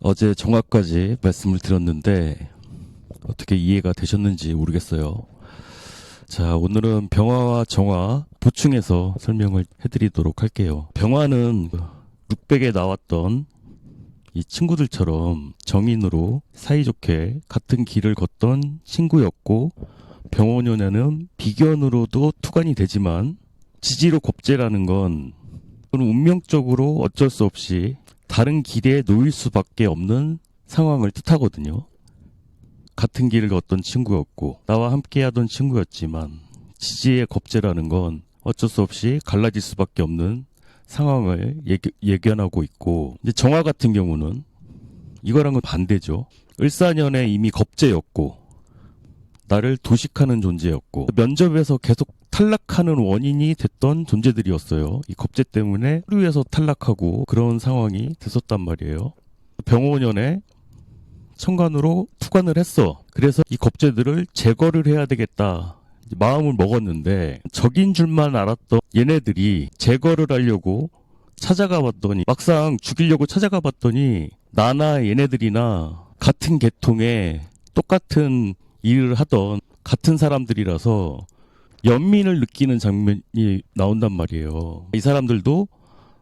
어제 정화까지 말씀을 드렸는데 어떻게 이해가 되셨는지 모르겠어요. 자, 오늘은 병화와 정화 보충해서 설명을 해드리도록 할게요. 병화는 룩백에 나왔던 이 친구들처럼 정인으로 사이좋게 같은 길을 걷던 친구였고, 병원연에는 비견으로도 투관이 되지만 지지로 겁재라는 건 운명적으로 어쩔 수 없이 다른 길에 놓일 수밖에 없는 상황을 뜻하거든요. 같은 길을 걷던 친구였고 나와 함께 하던 친구였지만 지지의 겁재라는 건 어쩔 수 없이 갈라질 수밖에 없는 상황을 예견하고 있고, 이제 정화 같은 경우는 이거랑은 반대죠. 을사년에 이미 겁재였고 나를 도식하는 존재였고 면접에서 계속 탈락하는 원인이 됐던 존재들이었어요. 이 겁재 때문에 서류에서 탈락하고 그런 상황이 됐었단 말이에요. 병원연에 천간으로 투관을 했어. 그래서 이 겁재들을 제거를 해야 되겠다 마음을 먹었는데, 적인 줄만 알았던 얘네들이 제거를 하려고 찾아가 봤더니, 막상 죽이려고 찾아가 봤더니 나나 얘네들이나 같은 계통에 똑같은 일을 하던 같은 사람들이라서 연민을 느끼는 장면이 나온단 말이에요. 이 사람들도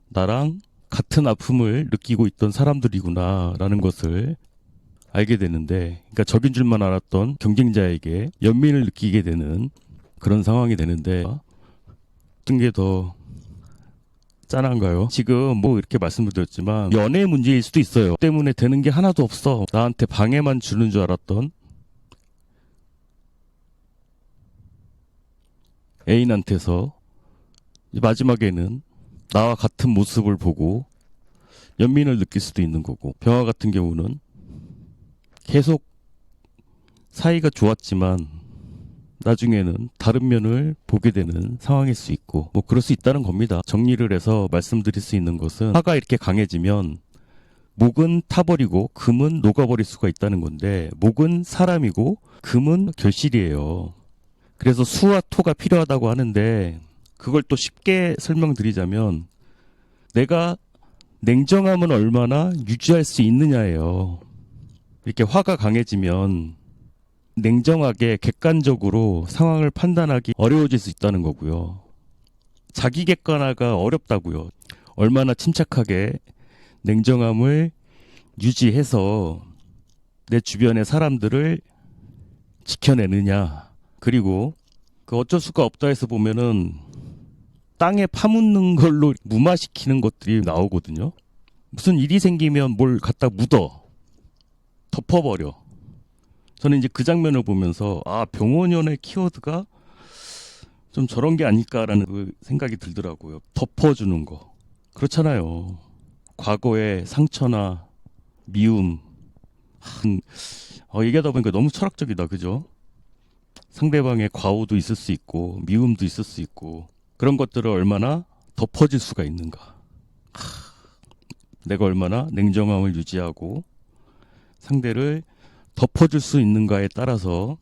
나랑 같은 아픔을 느끼고 있던 사람들이구나 라는 것을 알게 되는데, 그러니까 적인 줄만 알았던 경쟁자에게 연민을 느끼게 되는 그런 상황이 되는데, 어떤 게 더 짠한가요? 지금 뭐 이렇게 말씀을 드렸지만 연애 문제일 수도 있어요. 때문에 되는 게 하나도 없어. 나한테 방해만 주는 줄 알았던 애인한테서 마지막에는 나와 같은 모습을 보고 연민을 느낄 수도 있는 거고, 병화 같은 경우는 계속 사이가 좋았지만 나중에는 다른 면을 보게 되는 상황일 수 있고, 뭐 그럴 수 있다는 겁니다. 정리를 해서 말씀드릴 수 있는 것은, 화가 이렇게 강해지면 목은 타버리고 금은 녹아버릴 수가 있다는 건데, 목은 사람이고 금은 결실이에요. 그래서 수와 토가 필요하다고 하는데, 그걸 또 쉽게 설명드리자면 내가 냉정함은 얼마나 유지할 수 있느냐예요. 이렇게 화가 강해지면 냉정하게 객관적으로 상황을 판단하기 어려워질 수 있다는 거고요. 자기 객관화가 어렵다고요. 얼마나 침착하게 냉정함을 유지해서 내 주변의 사람들을 지켜내느냐. 그리고 그 어쩔 수가 없다 해서 보면은 땅에 파묻는 걸로 무마시키는 것들이 나오거든요. 무슨 일이 생기면 뭘 갖다 묻어 덮어버려. 저는 이제 그 장면을 보면서 병원연의 키워드가 좀 저런 게 아닐까라는 그 생각이 들더라고요. 덮어주는 거. 그렇잖아요. 과거의 상처나 미움. 얘기하다 보니까 너무 철학적이다. 그죠? 상대방의 과오도 있을 수 있고 미움도 있을 수 있고, 그런 것들을 얼마나 덮어줄 수가 있는가. 내가 얼마나 냉정함을 유지하고 상대를 덮어줄 수 있는가에 따라서,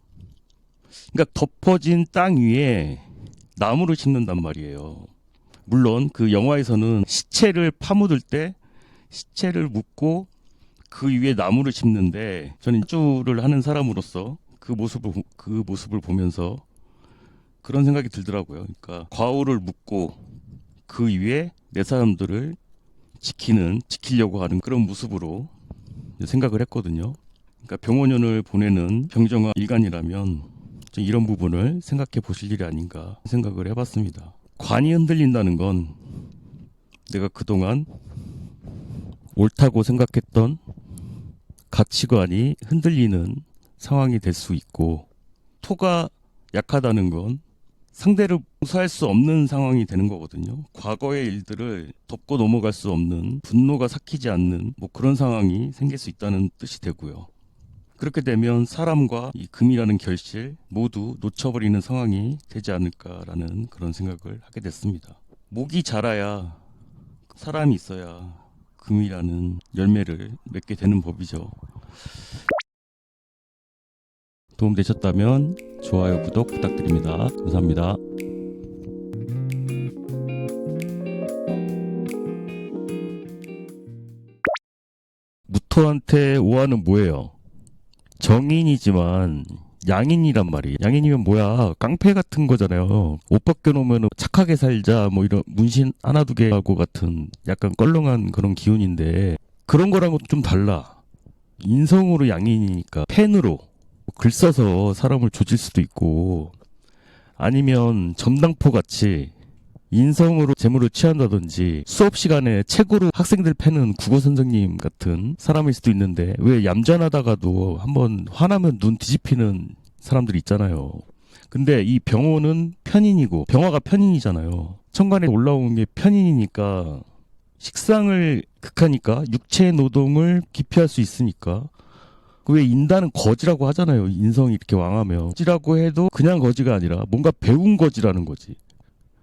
그러니까 덮어진 땅 위에 나무를 심는단 말이에요. 물론 그 영화에서는 시체를 파묻을 때 시체를 묻고 그 위에 나무를 심는데, 저는 주를 하는 사람으로서 그 모습을 보면서 그런 생각이 들더라고요. 그러니까 과오를 묻고 그 위에 내 사람들을 지키려고 하는 그런 모습으로 생각을 했거든요. 그러니까 병원연을 보내는 병정화 일간이라면 이런 부분을 생각해 보실 일이 아닌가 생각을 해봤습니다. 관이 흔들린다는 건 내가 그동안 옳다고 생각했던 가치관이 흔들리는 상황이 될 수 있고, 토가 약하다는 건 상대를 용서할 수 없는 상황이 되는 거거든요. 과거의 일들을 덮고 넘어갈 수 없는, 분노가 삭히지 않는 뭐 그런 상황이 생길 수 있다는 뜻이 되고요. 그렇게 되면 사람과 이 금이라는 결실 모두 놓쳐버리는 상황이 되지 않을까라는 그런 생각을 하게 됐습니다. 목이 자라야, 사람이 있어야 금이라는 열매를 맺게 되는 법이죠. 도움되셨다면 좋아요, 구독 부탁드립니다. 감사합니다. 닥터한테 오하는 뭐예요? 정인이지만 양인이란 말이에요. 양인이면 뭐야? 깡패 같은 거잖아요. 옷 벗겨놓으면 착하게 살자 뭐 이런 문신 하나 두 개 하고 같은 약간 껄렁한 그런 기운인데 그런 거랑은 좀 달라. 인성으로 양인이니까 펜으로 글 써서 사람을 조질 수도 있고 아니면 점당포 같이 인성으로 재물을 취한다든지 수업 시간에 책으로 학생들 패는 국어 선생님 같은 사람일 수도 있는데 왜 얌전하다가도 한번 화나면 눈 뒤집히는 사람들이 있잖아요. 근데 이 병호는 편인이고 병화가 편인이잖아요. 천간에 올라온 게 편인이니까 식상을 극하니까 육체 노동을 기피할 수 있으니까 왜 인다는 거지라고 하잖아요. 인성이 이렇게 왕하면 거지라고 해도 그냥 거지가 아니라 뭔가 배운 거지라는 거지.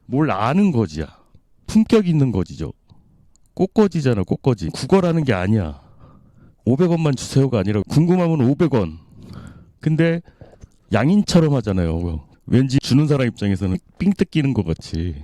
뭘 아는 거지야. 품격 있는 거지죠. 꽃거지잖아, 꽃거지. 국어라는 게 아니야. 500원만 주세요가 아니라 궁금하면 500원. 근데 양인처럼 하잖아요. 왠지 주는 사람 입장에서는 삥 뜯기는 것 같이.